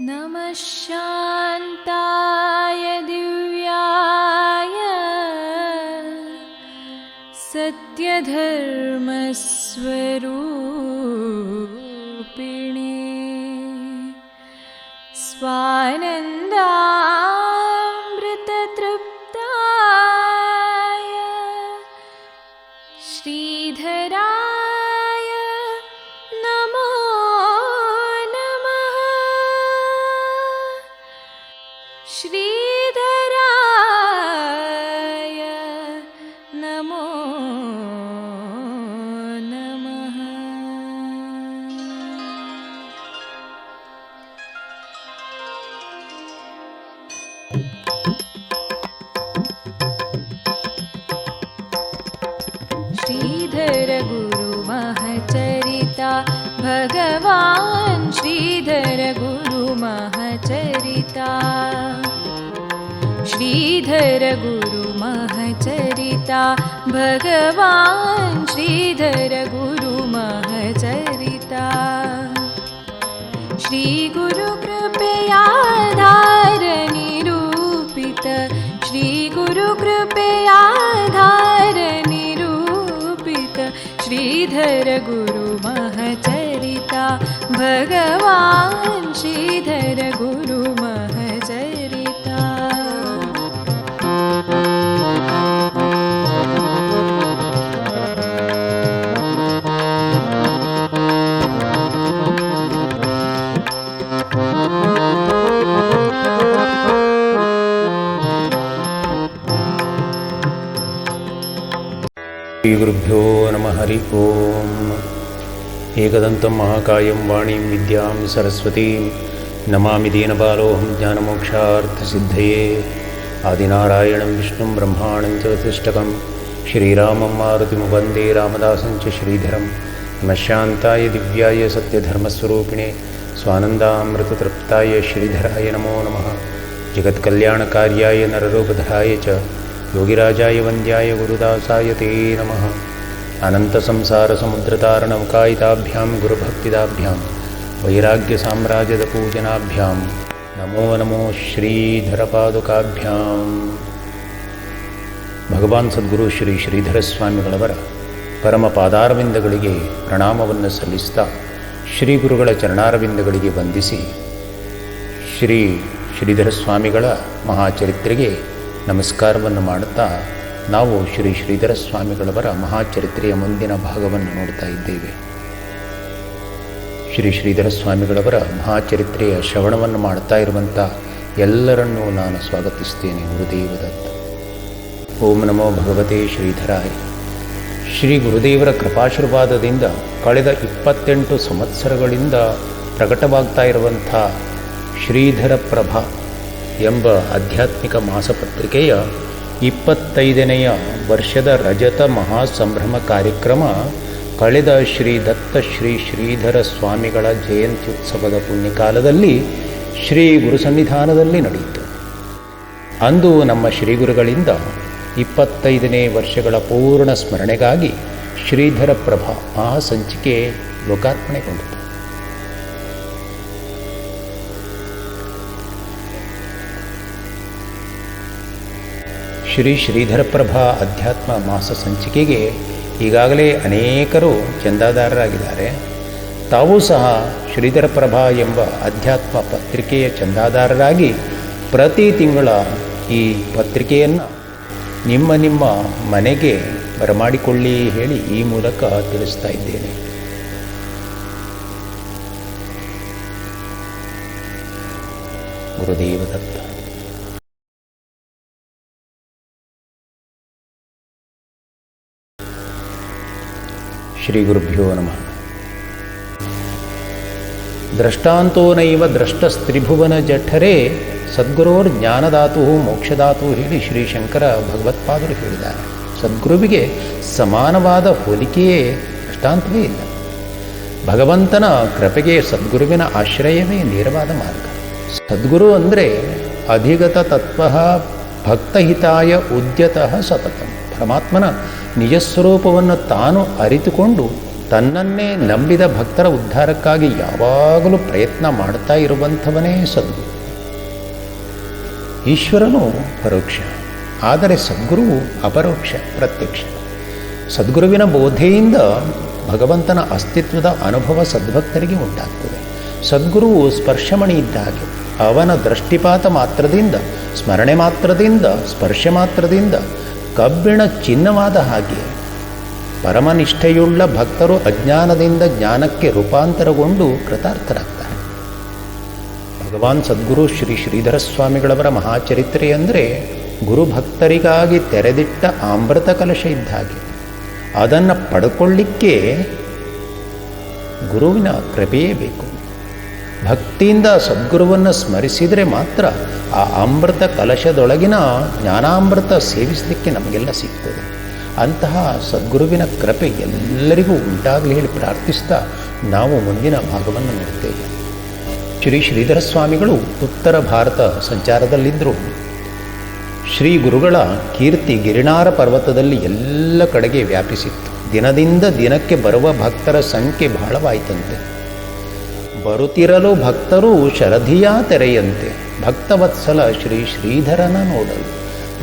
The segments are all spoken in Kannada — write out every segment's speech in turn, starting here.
नमः शान्ताय दिव्याय सत्यधर्मस्वरूपिणे स्वानन्दामृततृप्ताय श्रीधराय नमो नमः। श्रीधराय नमो नमः। श्रीधर गुरु महचरिता भगवान् श्रीधर गुरु महचरिता। श्रीधर गुरु महचरिता भगवान् श्रीधर गुरु महचरिता। श्री गुरु कृपयाधार निरूपित श्री गुरु कृपयाधार निरूपित श्रीधर गुरु महचरिता भगवान् श्रीधर गुरु महचरिता। श्रीगुरुभ्यो नमः। हरि ओम्। एकदन्तं महाकायं वाणीं विद्यां सरस्वतीं नमामि दीनबालोऽहं ज्ञानमोक्षार्थसिद्धये। आदिनारायणं विष्णुं ब्रह्माणं च वसिष्ठकं श्रीरामं मारुतिं वन्दे रामदासं च श्रीधरं। नमः शान्ताय दिव्याय सत्यधर्मस्वरूपिणे स्वानन्दामृततृप्ताय श्रीधराय नमो नमः। जगत्कल्याणकार्याय नररूपधराय च योगिराजाय वन्द्याय गुरुदासाय ते नमः। अनन्तसंसारसमुद्रतारणकायिताभ्यां गुरुभक्तिदाभ्यां वैराग्यसाम्राज्यदपूजनाभ्यां नमो नमो ಶ್ರೀಧರಪಾದುಕಾಭ್ಯಾಂ। ಭಗವಾನ್ ಸದ್ಗುರು ಶ್ರೀ ಶ್ರೀಧರ ಸ್ವಾಮಿಗಳವರ ಪರಮ ಪಾದಾರವಿಂದಗಳಿಗೆ ಪ್ರಣಾಮವನ್ನು ಸಲ್ಲಿಸ್ತಾ ಶ್ರೀ ಗುರುಗಳ ಚರಣಾರವಿಂದಗಳಿಗೆ ವಂದಿಸಿ ಶ್ರೀ ಶ್ರೀಧರ ಸ್ವಾಮಿಗಳ ಮಹಾಚರಿತ್ರೆಗೆ ನಮಸ್ಕಾರವನ್ನು ಮಾಡುತ್ತಾ ನಾವು ಶ್ರೀ ಶ್ರೀಧರ ಸ್ವಾಮಿಗಳವರ ಮಹಾಚರಿತ್ರೆಯ ಮುಂದಿನ ಭಾಗವನ್ನು ನೋಡ್ತಾ ಇದ್ದೇವೆ. ಶ್ರೀ ಶ್ರೀಧರ ಸ್ವಾಮಿಗಳವರ ಮಹಾಚರಿತ್ರೆಯ ಶ್ರವಣವನ್ನು ಮಾಡ್ತಾ ಇರುವಂಥ ಎಲ್ಲರನ್ನೂ ನಾನು ಸ್ವಾಗತಿಸ್ತೇನೆ. ಗುರುದೇವದತ್ತ. ಓಂ ನಮೋ ಭಗವತೆ ಶ್ರೀಧರಾಯ. ಶ್ರೀ ಗುರುದೇವರ ಕೃಪಾಶೀರ್ವಾದದಿಂದ ಕಳೆದ 28 ಸಂವತ್ಸರಗಳಿಂದ ಪ್ರಕಟವಾಗ್ತಾ ಇರುವಂಥ ಶ್ರೀಧರ ಪ್ರಭಾ ಎಂಬ ಆಧ್ಯಾತ್ಮಿಕ ಮಾಸಪತ್ರಿಕೆಯ 25ನೆಯ ವರ್ಷದ ರಜತ ಮಹಾಸಂಭ್ರಮ ಕಾರ್ಯಕ್ರಮ ಕಳೆದ ಶ್ರೀ ದತ್ತ ಶ್ರೀ ಶ್ರೀಧರ ಸ್ವಾಮಿಗಳ ಜಯಂತ್ಯುತ್ಸವದ ಪುಣ್ಯಕಾಲದಲ್ಲಿ ಶ್ರೀ ಗುರು ಸನ್ನಿಧಾನದಲ್ಲಿ ನಡೆಯಿತು. ಅಂದು ನಮ್ಮ ಶ್ರೀಗುರುಗಳಿಂದ 25ನೇ ವರ್ಷಗಳ ಪೂರ್ಣ ಸ್ಮರಣೆಗಾಗಿ ಶ್ರೀಧರ ಪ್ರಭಾ ಆ ಸಂಚಿಕೆ ಲೋಕಾರ್ಪಣೆಗೊಂಡಿತು. ಶ್ರೀ ಶ್ರೀಧರ ಪ್ರಭಾ ಅಧ್ಯಾತ್ಮ ಮಾಸ ಸಂಚಿಕೆಗೆ ಈಗಾಗಲೇ ಅನೇಕರು ಚಂದಾದಾರರಾಗಿದ್ದಾರೆ. ತಾವೂ ಸಹ ಶ್ರೀಧರ ಪ್ರಭಾ ಎಂಬ ಅಧ್ಯಾತ್ಮ ಪತ್ರಿಕೆಯ ಚಂದಾದಾರರಾಗಿ ಪ್ರತಿ ತಿಂಗಳ ಈ ಪತ್ರಿಕೆಯನ್ನು ನಿಮ್ಮ ನಿಮ್ಮ ಮನೆಗೆ ಬರಮಾಡಿಕೊಳ್ಳಿ ಹೇಳಿ ಈ ಮೂಲಕ ತಿಳಿಸ್ತಾ ಇದ್ದೇನೆ. ಗುರುದೇವದತ್ತ. ಶ್ರೀ ಗುರುಭ್ಯೋ ನಮಃ. ದ್ರಷ್ಟಾಂತೋ ನೈವ ದ್ರಷ್ಟಸ್ತ್ರಿಭುವನ ಜಠರೇ ಸದ್ಗುರೋರ್ ಜ್ಞಾನದಾತು ಮೋಕ್ಷದಾತು ಹೇಳಿ ಶ್ರೀ ಶಂಕರ ಭಗವತ್ಪಾದರು ಹೇಳಿದ್ದಾರೆ. ಸದ್ಗುರುವಿಗೆ ಸಮಾನವಾದ ಹೋಲಿಕೆಯೇ ದೃಷ್ಟಾಂತವೇ ಇಲ್ಲ. ಭಗವಂತನ ಕೃಪೆಗೆ ಸದ್ಗುರುವಿನ ಆಶ್ರಯವೇ ನೇರವಾದ ಮಾರ್ಗ. ಸದ್ಗುರು ಅಂದರೆ ಅಧಿಗತ ತತ್ವ ಭಕ್ತಹಿತಾಯ ಉದ್ಯತಃ ಸತತಂ. ಪರಮಾತ್ಮನ ನಿಜಸ್ವರೂಪವನ್ನು ತಾನು ಅರಿತುಕೊಂಡು ತನ್ನನ್ನೇ ನಂಬಿದ ಭಕ್ತರ ಉದ್ಧಾರಕ್ಕಾಗಿ ಯಾವಾಗಲೂ ಪ್ರಯತ್ನ ಮಾಡ್ತಾ ಇರುವಂಥವನೇ ಸದ್ಗುರು. ಈಶ್ವರನು ಪರೋಕ್ಷ, ಆದರೆ ಸದ್ಗುರುವು ಅಪರೋಕ್ಷ, ಪ್ರತ್ಯಕ್ಷ. ಸದ್ಗುರುವಿನ ಬೋಧೆಯಿಂದ ಭಗವಂತನ ಅಸ್ತಿತ್ವದ ಅನುಭವ ಸದ್ಭಕ್ತರಿಗೆ ಉಂಟಾಗ್ತದೆ. ಸದ್ಗುರುವು ಸ್ಪರ್ಶಮಣಿ ಇದ್ದ ಹಾಗೆ. ಅವನ ದೃಷ್ಟಿಪಾತ ಮಾತ್ರದಿಂದ, ಸ್ಮರಣೆ ಮಾತ್ರದಿಂದ, ಸ್ಪರ್ಶ ಮಾತ್ರದಿಂದ ಕಬ್ಬಿಣ ಚಿನ್ನವಾದ ಹಾಗೆ ಪರಮನಿಷ್ಠೆಯುಳ್ಳ ಭಕ್ತರು ಅಜ್ಞಾನದಿಂದ ಜ್ಞಾನಕ್ಕೆ ರೂಪಾಂತರಗೊಂಡು ಕೃತಾರ್ಥರಾಗ್ತಾರೆ. ಭಗವಾನ್ ಸದ್ಗುರು ಶ್ರೀ ಶ್ರೀಧರ ಸ್ವಾಮಿಗಳವರ ಮಹಾಚರಿತ್ರೆ ಅಂದರೆ ಗುರುಭಕ್ತರಿಗಾಗಿ ತೆರೆದಿಟ್ಟ ಅಮೃತ ಕಲಶ ಇದ್ದ ಹಾಗೆ. ಅದನ್ನು ಪಡ್ಕೊಳ್ಳಿಕ್ಕೆ ಗುರುವಿನ ಕೃಪೆಯೇ ಬೇಕು. ಭಕ್ತಿಯಿಂದ ಸದ್ಗುರುವನ್ನು ಸ್ಮರಿಸಿದರೆ ಮಾತ್ರ ಆ ಅಮೃತ ಕಲಶದೊಳಗಿನ ಜ್ಞಾನಾಮೃತ ಸೇವಿಸಲಿಕ್ಕೆ ನಮಗೆಲ್ಲ ಸಿಗ್ತದೆ. ಅಂತಹ ಸದ್ಗುರುವಿನ ಕೃಪೆ ಎಲ್ಲರಿಗೂ ಉಂಟಾಗಲಿ ಹೇಳಿ ಪ್ರಾರ್ಥಿಸ್ತಾ ನಾವು ಮುಂದಿನ ಭಾಗವನ್ನು ನೋಡ್ತೇವೆ. ಶ್ರೀ ಶ್ರೀಧರ ಸ್ವಾಮಿಗಳು ಉತ್ತರ ಭಾರತ ಸಂಚಾರದಲ್ಲಿದ್ದರು. ಶ್ರೀ ಗುರುಗಳ ಕೀರ್ತಿ ಗಿರಿನಾರ ಪರ್ವತದಲ್ಲಿ ಎಲ್ಲ ಕಡೆಗೆ ವ್ಯಾಪಿಸಿತ್ತು. ದಿನದಿಂದ ದಿನಕ್ಕೆ ಬರುವ ಭಕ್ತರ ಸಂಖ್ಯೆ ಬಹಳವಾಯಿತಂತೆ. ಬರುತ್ತಿರಲು ಭಕ್ತರು ಶರಧಿಯ ತೆರೆಯಂತೆ ಭಕ್ತವತ್ಸಲ ಶ್ರೀ ಶ್ರೀಧರನ ನೋಡಲು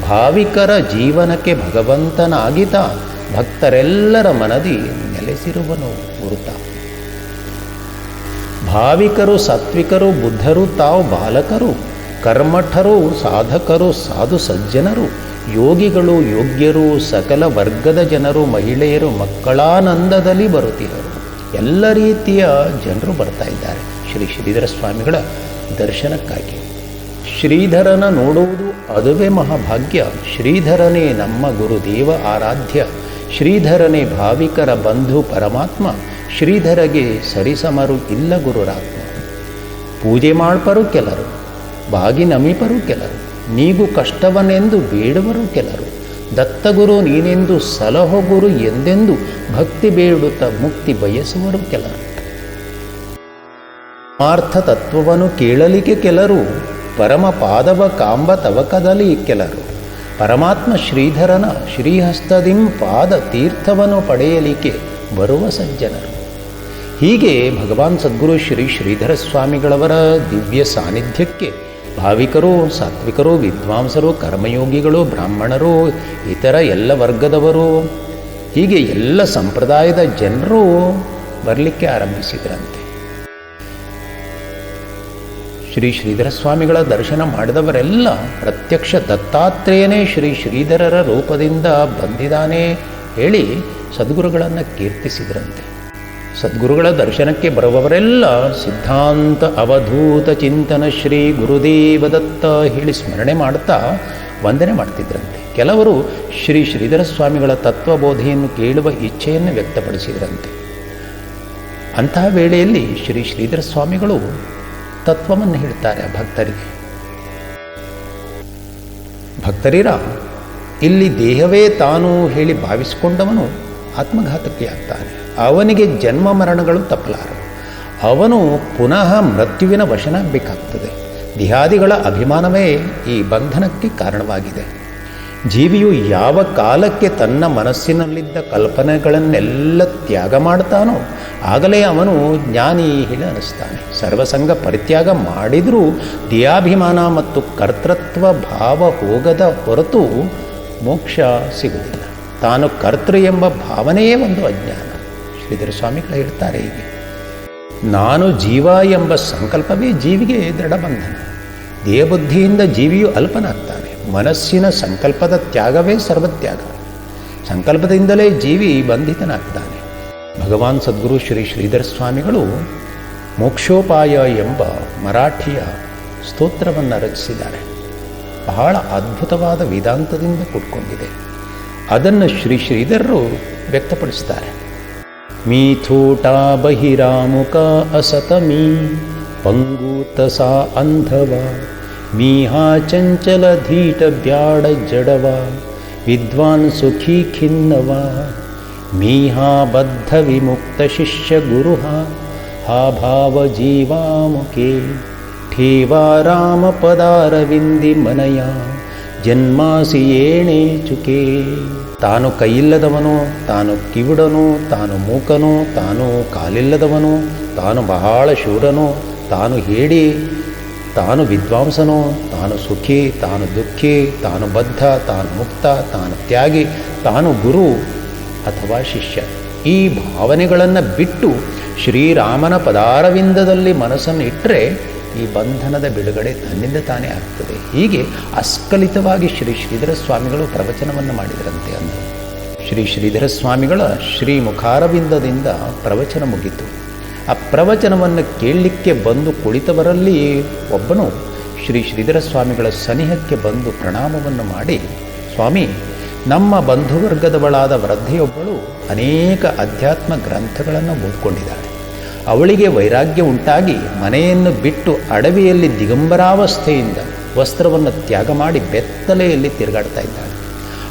ಭಾವಿಕರ ಜೀವನಕ್ಕೆ ಭಗವಂತನಾಗಿತ ಭಕ್ತರೆಲ್ಲರ ಮನದಿ ನೆಲೆಸಿರುವನು ಗುರುತ. ಭಾವಿಕರು ಸಾತ್ವಿಕರು ಬುದ್ಧರು ತಾವು ಬಾಲಕರು, ಕರ್ಮಠರು ಸಾಧಕರು ಸಾಧು ಸಜ್ಜನರು, ಯೋಗಿಗಳು ಯೋಗ್ಯರು ಸಕಲ ವರ್ಗದ ಜನರು, ಮಹಿಳೆಯರು ಮಕ್ಕಳಾನಂದದಲ್ಲಿ ಬರುತ್ತಿರರು. ಎಲ್ಲ ರೀತಿಯ ಜನರು ಬರ್ತಾ ಇದ್ದಾರೆ ಶ್ರೀ ಶ್ರೀಧರ ಸ್ವಾಮಿಗಳ ದರ್ಶನಕ್ಕಾಗಿ. ಶ್ರೀಧರನ ನೋಡುವುದು ಅದುವೇ ಮಹಾಭಾಗ್ಯ. ಶ್ರೀಧರನೇ ನಮ್ಮ ಗುರುದೇವ ಆರಾಧ್ಯ. ಶ್ರೀಧರನೇ ಭಾವಿಕರ ಬಂಧು ಪರಮಾತ್ಮ. ಶ್ರೀಧರಗೆ ಸರಿಸಮರು ಇಲ್ಲ ಗುರುರಾತ್ಮ. ಪೂಜೆ ಮಾಡ್ಪರು ಕೆಲರು, ಬಾಗಿ ನಮಿಪರು ಕೆಲರು, ನೀಗು ಕಷ್ಟವನೆಂದು ಬೇಡುವರು ಕೆಲರು. ದತ್ತಗುರು ನೀನೆಂದು ಸಲಹೋ ಗುರು ಎಂದೆಂದು ಭಕ್ತಿ ಬೇಡುತ್ತ ಮುಕ್ತಿ ಬಯಸುವರು ಕೆಲರು. ಪಾರ್ಥ ತತ್ವವನ್ನು ಕೇಳಲಿಕ್ಕೆ ಕೆಲರು, ಪರಮ ಪಾದವ ಕಾಂಬ ತವಕದಲ್ಲಿ ಕೆಲರು. ಪರಮಾತ್ಮ ಶ್ರೀಧರನ ಶ್ರೀಹಸ್ತದಿಂ ಪಾದ ತೀರ್ಥವನ್ನು ಪಡೆಯಲಿಕ್ಕೆ ಬರುವ ಸಜ್ಜನರು. ಹೀಗೆ ಭಗವಾನ್ ಸದ್ಗುರು ಶ್ರೀ ಶ್ರೀಧರ ಸ್ವಾಮಿಗಳವರ ದಿವ್ಯ ಸಾನ್ನಿಧ್ಯಕ್ಕೆ ಭಾವಿಕರು ಸಾತ್ವಿಕರು ವಿದ್ವಾಂಸರು ಕರ್ಮಯೋಗಿಗಳು ಬ್ರಾಹ್ಮಣರು ಇತರ ಎಲ್ಲ ವರ್ಗದವರು ಹೀಗೆ ಎಲ್ಲ ಸಂಪ್ರದಾಯದ ಜನರು ಬರಲಿಕ್ಕೆ ಆರಂಭಿಸಿದ್ರಂತೆ. ಶ್ರೀ ಶ್ರೀಧರ ಸ್ವಾಮಿಗಳ ದರ್ಶನ ಮಾಡಿದವರೆಲ್ಲ ಪ್ರತ್ಯಕ್ಷ ದತ್ತಾತ್ರೇಯನೇ ಶ್ರೀ ಶ್ರೀಧರರ ರೂಪದಿಂದ ಬಂದಿದ್ದಾನೆ ಹೇಳಿ ಸದ್ಗುರುಗಳನ್ನು ಕೀರ್ತಿಸಿದ್ರಂತೆ. ಸದ್ಗುರುಗಳ ದರ್ಶನಕ್ಕೆ ಬರುವವರೆಲ್ಲ ಸಿದ್ಧಾಂತ ಅವಧೂತ ಚಿಂತನ ಶ್ರೀ ಗುರುದೇವದತ್ತ ಹೇಳಿ ಸ್ಮರಣೆ ಮಾಡ್ತಾ ವಂದನೆ ಮಾಡ್ತಿದ್ರಂತೆ. ಕೆಲವರು ಶ್ರೀ ಶ್ರೀಧರ ಸ್ವಾಮಿಗಳ ತತ್ವಬೋಧೆಯನ್ನು ಕೇಳುವ ಇಚ್ಛೆಯನ್ನು ವ್ಯಕ್ತಪಡಿಸಿದ್ರಂತೆ. ಅಂತಹ ವೇಳೆಯಲ್ಲಿ ಶ್ರೀ ಶ್ರೀಧರ ಸ್ವಾಮಿಗಳು ತತ್ವವನ್ನು ಹೇಳ್ತಾರೆ ಭಕ್ತರಿಗೆ. ಭಕ್ತರಿರ ಇಲ್ಲಿ ದೇಹವೇ ತಾನು ಹೇಳಿ ಭಾವಿಸಿಕೊಂಡವನು ಆತ್ಮಘಾತಕಿಯಾಗ್ತಾನೆ. ಅವನಿಗೆ ಜನ್ಮ ಮರಣಗಳು ತಪ್ಪಲಾರವು. ಅವನು ಪುನಃ ಮೃತ್ಯುವಿನ ವಶನಾಗಬೇಕಾಗ್ತದೆ. ದೇಹಾದಿಗಳ ಅಭಿಮಾನವೇ ಈ ಬಂಧನಕ್ಕೆ ಕಾರಣವಾಗಿದೆ. ಜೀವಿಯು ಯಾವ ಕಾಲಕ್ಕೆ ತನ್ನ ಮನಸ್ಸಿನಲ್ಲಿದ್ದ ಕಲ್ಪನೆಗಳನ್ನೆಲ್ಲ ತ್ಯಾಗ ಮಾಡ್ತಾನೋ ಆಗಲೇ ಅವನು ಜ್ಞಾನಿ ಹೇಳಿ ಅನ್ನಿಸ್ತಾನೆ. ಸರ್ವಸಂಗ ಪರಿತ್ಯಾಗ ಮಾಡಿದರೂ ದೇಹಾಭಿಮಾನ ಮತ್ತು ಕರ್ತೃತ್ವ ಭಾವ ಹೋಗದ ಹೊರತು ಮೋಕ್ಷ ಸಿಗುವುದಿಲ್ಲ. ತಾನು ಕರ್ತೃ ಎಂಬ ಭಾವನೆಯೇ ಒಂದು ಅಜ್ಞಾನ. ಶ್ರೀಧರ ಸ್ವಾಮಿಗಳು ಹೇಳ್ತಾರೆ ಹೀಗೆ, ನಾನು ಜೀವ ಎಂಬ ಸಂಕಲ್ಪವೇ ಜೀವಿಗೆ ದೃಢಬಂಧನ. ದೇಹಬುದ್ಧಿಯಿಂದ ಜೀವಿಯು ಅಲ್ಪನಾಗ್ತಾನೆ. ಮನಸ್ಸಿನ ಸಂಕಲ್ಪದ ತ್ಯಾಗವೇ ಸರ್ವತ್ಯಾಗ. ಸಂಕಲ್ಪದಿಂದಲೇ ಜೀವಿ ಬಂಧಿತನಾಗ್ತಾನೆ. ಭಗವಾನ್ ಸದ್ಗುರು ಶ್ರೀ ಶ್ರೀಧರ ಸ್ವಾಮಿಗಳು ಮೋಕ್ಷೋಪಾಯ ಎಂಬ ಮರಾಠಿಯ ಸ್ತೋತ್ರವನ್ನು ರಚಿಸಿದ್ದಾರೆ. ಬಹಳ ಅದ್ಭುತವಾದ ವೇದಾಂತದಿಂದ ಕೂಡ್ಕೊಂಡಿದೆ. ಅದನ್ನು ಶ್ರೀ ಶ್ರೀಧರರು ವ್ಯಕ್ತಪಡಿಸ್ತಾರೆ. ಮೀಥೂಟ ಬಹಿರಾಮುಕ ಅಸತಮೀ ಪಂಗೂತ ಸಾ ಅಂಧವ ಮೀಹಾ ಚಂಚಲ ಧೀಟ ಬ್ಯಾಡ ಜಡವ ವಿದ್ವಾನ್ ಸುಖಿ ಖಿನ್ನವ ಮೀಹಾ ಬದ್ಧ ವಿಮುಕ್ತ ಶಿಷ್ಯ ಗುರುಹ ಹಾ ಭಾವ ಜೀವಾಮುಖೇ ठेवा राम पदारविंदी मनया ಜನ್ಮಾಸಿ ಏಣೆ ಚುಕೆ. ತಾನು ಕೈಯಿಲ್ಲದವನು, ತಾನು ಕಿವುಡನು, ತಾನು ಮೂಕನು, ತಾನು ಕಾಲಿಲ್ಲದವನು, ತಾನು ಬಹಳ ಶೂರನು, ತಾನು ಹೇಡಿ, ತಾನು ವಿದ್ವಾಂಸನು, ತಾನು ಸುಖಿ, ತಾನು ದುಃಖಿ, ತಾನು ಬದ್ಧ, ತಾನು ಮುಕ್ತ, ತಾನು ತ್ಯಾಗಿ, ತಾನು ಗುರು ಅಥವಾ ಶಿಷ್ಯ. ಈ ಭಾವನೆಗಳನ್ನು ಬಿಟ್ಟು ಶ್ರೀರಾಮನ ಪದಾರವಿಂದದಲ್ಲಿ ಮನಸ್ಸನ್ನು ಇಟ್ಟರೆ ಈ ಬಂಧನದ ಬಿಡುಗಡೆ ತನ್ನಿಂದ ತಾನೇ ಆಗ್ತದೆ. ಹೀಗೆ ಅಸ್ಖಲಿತವಾಗಿ ಶ್ರೀ ಶ್ರೀಧರ ಸ್ವಾಮಿಗಳು ಪ್ರವಚನವನ್ನು ಮಾಡಿದರಂತೆ. ಅಂದರು ಶ್ರೀ ಶ್ರೀಧರ ಸ್ವಾಮಿಗಳ ಶ್ರೀ ಮುಖಾರವಿಂದದಿಂದ ಪ್ರವಚನ ಮುಗಿತು. ಆ ಪ್ರವಚನವನ್ನು ಕೇಳಲಿಕ್ಕೆ ಬಂದು ಕುಳಿತವರಲ್ಲಿ ಒಬ್ಬನು ಶ್ರೀ ಶ್ರೀಧರ ಸ್ವಾಮಿಗಳ ಸನಿಹಕ್ಕೆ ಬಂದು ಪ್ರಣಾಮವನ್ನು ಮಾಡಿ, ಸ್ವಾಮಿ, ನಮ್ಮ ಬಂಧುವರ್ಗದವಳಾದ ವೃದ್ಧೆಯೊಬ್ಬಳು ಅನೇಕ ಅಧ್ಯಾತ್ಮ ಗ್ರಂಥಗಳನ್ನು ಓದ್ಕೊಂಡಿದ್ದಾಳೆ. ಅವಳಿಗೆ ವೈರಾಗ್ಯ ಉಂಟಾಗಿ ಮನೆಯನ್ನು ಬಿಟ್ಟು ಅಡವಿಯಲ್ಲಿ ದಿಗಂಬರಾವಸ್ಥೆಯಿಂದ ವಸ್ತ್ರವನ್ನು ತ್ಯಾಗ ಮಾಡಿ ಬೆತ್ತಲೆಯಲ್ಲಿ ತಿರುಗಾಡ್ತಾ ಇದ್ದಾಳೆ.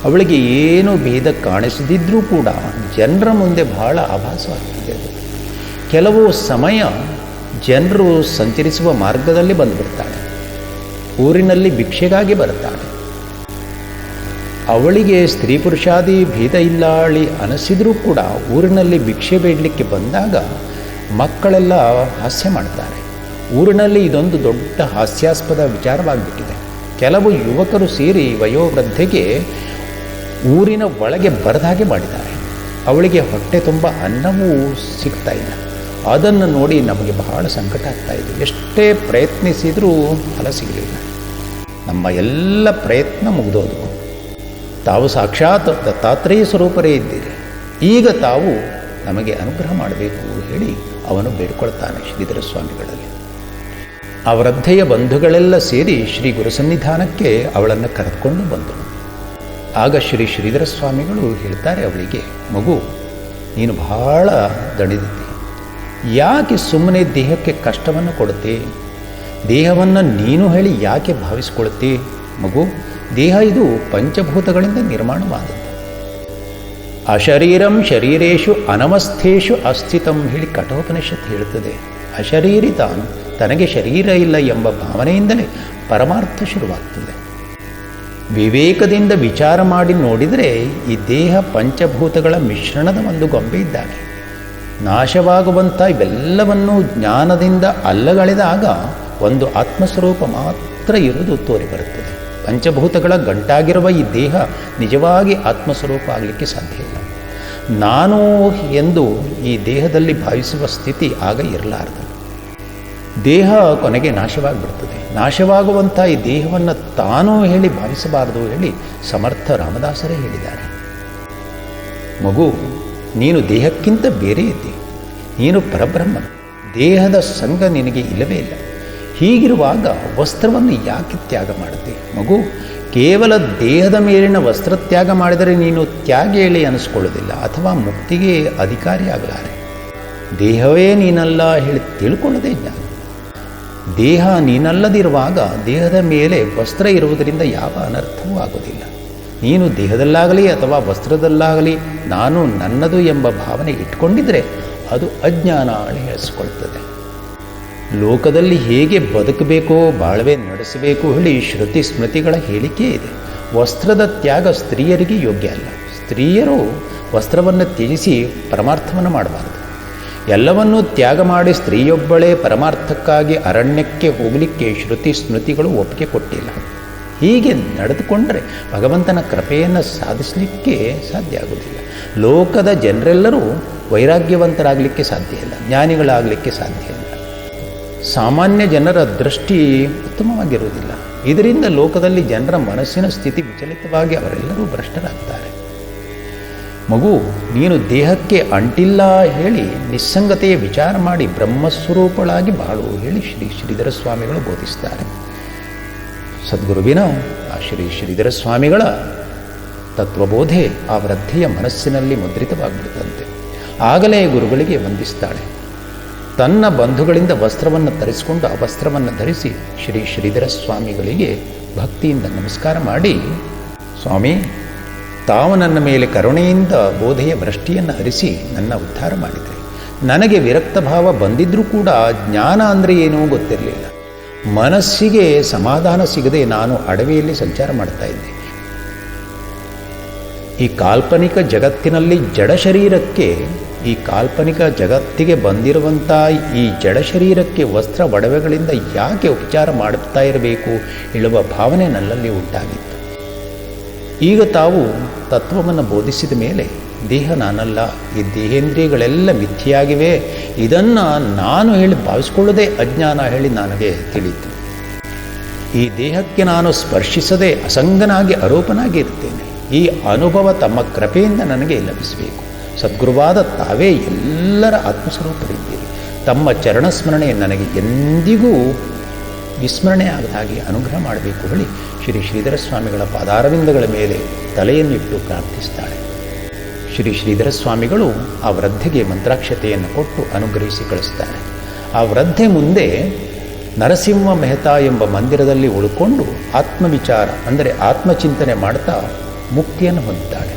ಅವಳಿಗೆ ಏನು ಭೇದ ಕಾಣಿಸದಿದ್ದರೂ ಕೂಡ ಜನರ ಮುಂದೆ ಬಹಳ ಆಭಾಸವಾಗ್ತಿದೆ. ಅದು ಕೆಲವು ಸಮಯ ಜನರು ಸಂಚರಿಸುವ ಮಾರ್ಗದಲ್ಲಿ ಬಂದುಬಿಡ್ತಾಳೆ. ಊರಿನಲ್ಲಿ ಭಿಕ್ಷೆಗಾಗಿ ಬರ್ತಾಳೆ. ಅವಳಿಗೆ ಸ್ತ್ರೀ ಪುರುಷಾದಿ ಭೇದ ಇಲ್ಲಾಳಿ ಅನಿಸಿದರೂ ಕೂಡ ಊರಿನಲ್ಲಿ ಭಿಕ್ಷೆ ಬೇಡಲಿಕ್ಕೆ ಬಂದಾಗ ಮಕ್ಕಳೆಲ್ಲ ಹಾಸ್ಯ ಮಾಡ್ತಾರೆ. ಊರಿನಲ್ಲಿ ಇದೊಂದು ದೊಡ್ಡ ಹಾಸ್ಯಾಸ್ಪದ ವಿಚಾರವಾಗಿಬಿಟ್ಟಿದೆ. ಕೆಲವು ಯುವಕರು ಸೇರಿ ವಯೋವೃದ್ಧೆಗೆ ಊರಿನ ಒಳಗೆ ಬರದ ಹಾಗೆ ಮಾಡಿದ್ದಾರೆ. ಅವಳಿಗೆ ಹೊಟ್ಟೆ ತುಂಬ ಅನ್ನವೂ ಸಿಗ್ತಾ ಇಲ್ಲ. ಅದನ್ನು ನೋಡಿ ನಮಗೆ ಬಹಳ ಸಂಕಟ ಆಗ್ತಾ ಇದೆ. ಎಷ್ಟೇ ಪ್ರಯತ್ನಿಸಿದರೂ ಫಲ ಸಿಗಲಿಲ್ಲ. ನಮ್ಮ ಎಲ್ಲ ಪ್ರಯತ್ನ ಮುಗಿದೋದು. ತಾವು ಸಾಕ್ಷಾತ್ ದತ್ತಾತ್ರೇಯ ಸ್ವರೂಪರೇ ಇದ್ದೀರಿ. ಈಗ ತಾವು ನಮಗೆ ಅನುಗ್ರಹ ಮಾಡಬೇಕು ಹೇಳಿ ಅವನು ಬೇಡ್ಕೊಳ್ತಾನೆ ಶ್ರೀಧರ ಸ್ವಾಮಿಗಳಲ್ಲಿ. ಆ ವೃದ್ಧೆಯ ಬಂಧುಗಳೆಲ್ಲ ಸೇರಿ ಶ್ರೀ ಗುರು ಸನ್ನಿಧಾನಕ್ಕೆ ಅವಳನ್ನು ಕರೆದುಕೊಂಡು ಬಂದರು. ಆಗ ಶ್ರೀ ಶ್ರೀಧರ ಸ್ವಾಮಿಗಳು ಹೇಳ್ತಾರೆ ಅವಳಿಗೆ, ಮಗು, ನೀನು ಬಹಳ ದಣಿದಿದ್ದಿ. ಯಾಕೆ ಸುಮ್ಮನೆ ದೇಹಕ್ಕೆ ಕಷ್ಟವನ್ನು ಕೊಡುತ್ತೆ? ದೇಹವನ್ನು ನೀನು ಹೇಳಿ ಯಾಕೆ ಭಾವಿಸ್ಕೊಳ್ತಿ? ಮಗು, ದೇಹ ಇದು ಪಂಚಭೂತಗಳಿಂದ ನಿರ್ಮಾಣವಾದದ್ದು. ಅಶರೀರಂ ಶರೀರೇಶು ಅನಮಸ್ಥೇಶು ಅಸ್ಥಿತಂ ಹೇಳಿ ಕಠೋಪನಿಷತ್ತು ಹೇಳುತ್ತದೆ. ಅಶರೀರಿ ತಾನು, ತನಗೆ ಶರೀರ ಇಲ್ಲ ಎಂಬ ಭಾವನೆಯಿಂದಲೇ ಪರಮಾರ್ಥ ಶುರುವಾಗ್ತದೆ. ವಿವೇಕದಿಂದ ವಿಚಾರ ಮಾಡಿ ನೋಡಿದರೆ ಈ ದೇಹ ಪಂಚಭೂತಗಳ ಮಿಶ್ರಣದ ಒಂದು ಗೊಂಬೆ ಇದ್ದಾಗೆ. ನಾಶವಾಗುವಂಥ ಇವೆಲ್ಲವನ್ನೂ ಜ್ಞಾನದಿಂದ ಅಲ್ಲಗಳೆದಾಗ ಒಂದು ಆತ್ಮಸ್ವರೂಪ ಮಾತ್ರ ಇರುವುದು ತೋರಿಬರುತ್ತದೆ. ಪಂಚಭೂತಗಳ ಗಂಟಾಗಿರುವ ಈ ದೇಹ ನಿಜವಾಗಿ ಆತ್ಮಸ್ವರೂಪ ಆಗಲಿಕ್ಕೆ ಸಾಧ್ಯ ಇಲ್ಲ. ನಾನು ಎಂದು ಈ ದೇಹದಲ್ಲಿ ಭಾವಿಸುವ ಸ್ಥಿತಿ ಆಗ ಇರಲಾರದು. ದೇಹ ಕೊನೆಗೆ ನಾಶವಾಗಿಬಿಡ್ತದೆ. ನಾಶವಾಗುವಂಥ ಈ ದೇಹವನ್ನು ತಾನೂ ಹೇಳಿ ಭಾವಿಸಬಾರದು ಹೇಳಿ ಸಮರ್ಥ ರಾಮದಾಸರೇ ಹೇಳಿದ್ದಾರೆ. ಮಗು, ನೀನು ದೇಹಕ್ಕಿಂತ ಬೇರೆ ಇದ್ದಿ. ನೀನು ಪರಬ್ರಹ್ಮನು. ದೇಹದ ಸಂಗ ನಿನಗೆ ಇಲ್ಲವೇ ಇಲ್ಲ. ಹೀಗಿರುವಾಗ ವಸ್ತ್ರವನ್ನು ಯಾಕೆ ತ್ಯಾಗ ಮಾಡುತ್ತೆ? ಮಗು, ಕೇವಲ ದೇಹದ ಮೇಲಿನ ವಸ್ತ್ರ ತ್ಯಾಗ ಮಾಡಿದರೆ ನೀನು ತ್ಯಾಗಿ ಹೇಳಿ ಅನಿಸ್ಕೊಳ್ಳೋದಿಲ್ಲ ಅಥವಾ ಮುಕ್ತಿಗೆ ಅಧಿಕಾರಿಯಾಗಲಾರೆ. ದೇಹವೇ ನೀನಲ್ಲ ಹೇಳಿ ತಿಳ್ಕೊಳ್ಳೋದೇ ಜ್ಞಾನ. ದೇಹ ನೀನಲ್ಲದಿರುವಾಗ ದೇಹದ ಮೇಲೆ ವಸ್ತ್ರ ಇರುವುದರಿಂದ ಯಾವ ಅನರ್ಥವೂ ಆಗೋದಿಲ್ಲ. ನೀನು ದೇಹದಲ್ಲಾಗಲಿ ಅಥವಾ ವಸ್ತ್ರದಲ್ಲಾಗಲಿ ನಾನು ನನ್ನದು ಎಂಬ ಭಾವನೆ ಇಟ್ಕೊಂಡಿದ್ರೆ ಅದು ಅಜ್ಞಾನ ಹೇಳಿಸ್ಕೊಳ್ತದೆ. ಲೋಕದಲ್ಲಿ ಹೇಗೆ ಬದುಕಬೇಕೋ, ಬಾಳ್ವೆ ನಡೆಸಬೇಕು ಹೇಳಿ ಶ್ರುತಿ ಸ್ಮೃತಿಗಳ ಹೇಳಿಕೆ ಇದೆ. ವಸ್ತ್ರದ ತ್ಯಾಗ ಸ್ತ್ರೀಯರಿಗೆ ಯೋಗ್ಯ ಅಲ್ಲ. ಸ್ತ್ರೀಯರು ವಸ್ತ್ರವನ್ನು ತ್ಯಜಿಸಿ ಪರಮಾರ್ಥವನ್ನು ಮಾಡಬಾರದು. ಎಲ್ಲವನ್ನೂ ತ್ಯಾಗ ಮಾಡಿ ಸ್ತ್ರೀಯೊಬ್ಬಳೇ ಪರಮಾರ್ಥಕ್ಕಾಗಿ ಅರಣ್ಯಕ್ಕೆ ಹೋಗಲಿಕ್ಕೆ ಶ್ರುತಿ ಸ್ಮೃತಿಗಳು ಒಪ್ಪಿಗೆ ಕೊಟ್ಟಿಲ್ಲ. ಹೀಗೆ ನಡೆದುಕೊಂಡರೆ ಭಗವಂತನ ಕೃಪೆಯನ್ನು ಸಾಧಿಸಲಿಕ್ಕೆ ಸಾಧ್ಯ ಆಗುವುದಿಲ್ಲ. ಲೋಕದ ಜನರೆಲ್ಲರೂ ವೈರಾಗ್ಯವಂತರಾಗಲಿಕ್ಕೆ ಸಾಧ್ಯ ಇಲ್ಲ, ಜ್ಞಾನಿಗಳಾಗಲಿಕ್ಕೆ ಸಾಧ್ಯ ಇಲ್ಲ. ಸಾಮಾನ್ಯ ಜನರ ದೃಷ್ಟಿ ಉತ್ತಮವಾಗಿರುವುದಿಲ್ಲ. ಇದರಿಂದ ಲೋಕದಲ್ಲಿ ಜನರ ಮನಸ್ಸಿನ ಸ್ಥಿತಿ ವಿಚಲಿತವಾಗಿ ಅವರೆಲ್ಲರೂ ಭ್ರಷ್ಟರಾಗ್ತಾರೆ. ಮಗು, ನೀನು ದೇಹಕ್ಕೆ ಅಂಟಿಲ್ಲ ಹೇಳಿ ನಿಸ್ಸಂಗತೆಯ ವಿಚಾರ ಮಾಡಿ ಬ್ರಹ್ಮಸ್ವರೂಪಳಾಗಿ ಬಾಳು ಹೇಳಿ ಶ್ರೀ ಶ್ರೀಧರ ಸ್ವಾಮಿಗಳು ಬೋಧಿಸ್ತಾರೆ. ಸದ್ಗುರುವಿನ ಆ ಶ್ರೀ ಶ್ರೀಧರ ಸ್ವಾಮಿಗಳ ತತ್ವಬೋಧೆ ಆ ವೃದ್ಧೆಯ ಮನಸ್ಸಿನಲ್ಲಿ ಮುದ್ರಿತವಾಗಿಬಿಡುತ್ತಂತೆ. ಆಗಲೇ ಗುರುಗಳಿಗೆ ವಂದಿಸ್ತಾಳೆ. ತನ್ನ ಬಂಧುಗಳಿಂದ ವಸ್ತ್ರವನ್ನು ತರಿಸಿಕೊಂಡು ಆ ವಸ್ತ್ರವನ್ನು ಧರಿಸಿ ಶ್ರೀ ಶ್ರೀಧರ ಸ್ವಾಮಿಗಳಿಗೆ ಭಕ್ತಿಯಿಂದ ನಮಸ್ಕಾರ ಮಾಡಿ, ಸ್ವಾಮಿ, ತಾವು ನನ್ನ ಮೇಲೆ ಕರುಣೆಯಿಂದ ಬೋಧೆಯ ವೃಷ್ಟಿಯನ್ನು ಹರಿಸಿ ನನ್ನ ಉದ್ಧಾರ ಮಾಡಿದರೆ. ನನಗೆ ವಿರಕ್ತ ಭಾವ ಬಂದಿದ್ರೂ ಕೂಡ ಜ್ಞಾನ ಅಂದರೆ ಏನೂ ಗೊತ್ತಿರಲಿಲ್ಲ. ಮನಸ್ಸಿಗೆ ಸಮಾಧಾನ ಸಿಗದೆ ನಾನು ಅಡವಿಯಲ್ಲಿ ಸಂಚಾರ ಮಾಡ್ತಾ ಇದ್ದೆ. ಈ ಕಾಲ್ಪನಿಕ ಜಗತ್ತಿನಲ್ಲಿ ಜಡ ಶರೀರಕ್ಕೆ, ಈ ಕಾಲ್ಪನಿಕ ಜಗತ್ತಿಗೆ ಬಂದಿರುವಂಥ ಈ ಜಡ ಶರೀರಕ್ಕೆ ವಸ್ತ್ರ ಒಡವೆಗಳಿಂದ ಯಾಕೆ ಉಪಚಾರ ಮಾಡುತ್ತಾ ಇರಬೇಕು ಹೇಳುವ ಭಾವನೆ ನನ್ನಲ್ಲಿ ಉಂಟಾಗಿತ್ತು. ಈಗ ತಾವು ತತ್ವವನ್ನು ಬೋಧಿಸಿದ ಮೇಲೆ ದೇಹ ನಾನಲ್ಲ, ಈ ದೇಹೇಂದ್ರಿಯಗಳೆಲ್ಲ ಮಿಥ್ಯೆಯಾಗಿವೆ, ಇದನ್ನು ನಾನು ಹೇಳಿ ಭಾವಿಸಿಕೊಳ್ಳದೆ ಅಜ್ಞಾನ ಹೇಳಿ ನನಗೆ ತಿಳಿಯಿತು. ಈ ದೇಹಕ್ಕೆ ನಾನು ಸ್ಪರ್ಶಿಸದೆ ಅಸಂಗನಾಗಿ ಅರೂಪನಾಗಿ ಇರ್ತೇನೆ. ಈ ಅನುಭವ ತಮ್ಮ ಕೃಪೆಯಿಂದ ನನಗೆ ಲಭಿಸಬೇಕು. ಸದ್ಗುರುವಾದ ತಾವೇ ಎಲ್ಲರ ಆತ್ಮಸ್ವರೂಪರಿದ್ದೀರಿ. ತಮ್ಮ ಚರಣಸ್ಮರಣೆ ನನಗೆ ಎಂದಿಗೂ ವಿಸ್ಮರಣೆ ಆಗದ ಹಾಗೆ ಅನುಗ್ರಹ ಮಾಡಬೇಕು ಹೇಳಿ ಶ್ರೀ ಶ್ರೀಧರ ಸ್ವಾಮಿಗಳ ಪಾದಾರವಿಂದಗಳ ಮೇಲೆ ತಲೆಯನ್ನಿಟ್ಟು ಪ್ರಾರ್ಥಿಸ್ತಾಳೆ. ಶ್ರೀ ಶ್ರೀಧರ ಸ್ವಾಮಿಗಳು ಆ ವೃದ್ಧೆಗೆ ಮಂತ್ರಾಕ್ಷತೆಯನ್ನು ಕೊಟ್ಟು ಅನುಗ್ರಹಿಸಿ ಕಳಿಸ್ತಾರೆ. ಆ ವೃದ್ಧೆ ಮುಂದೆ ನರಸಿಂಹ ಮೆಹ್ತಾ ಎಂಬ ಮಂದಿರದಲ್ಲಿ ಉಳ್ಕೊಂಡು ಆತ್ಮವಿಚಾರ ಅಂದರೆ ಆತ್ಮಚಿಂತನೆ ಮಾಡ್ತಾ ಮುಕ್ತಿಯನ್ನು ಹೊಂದುತ್ತಾಳೆ.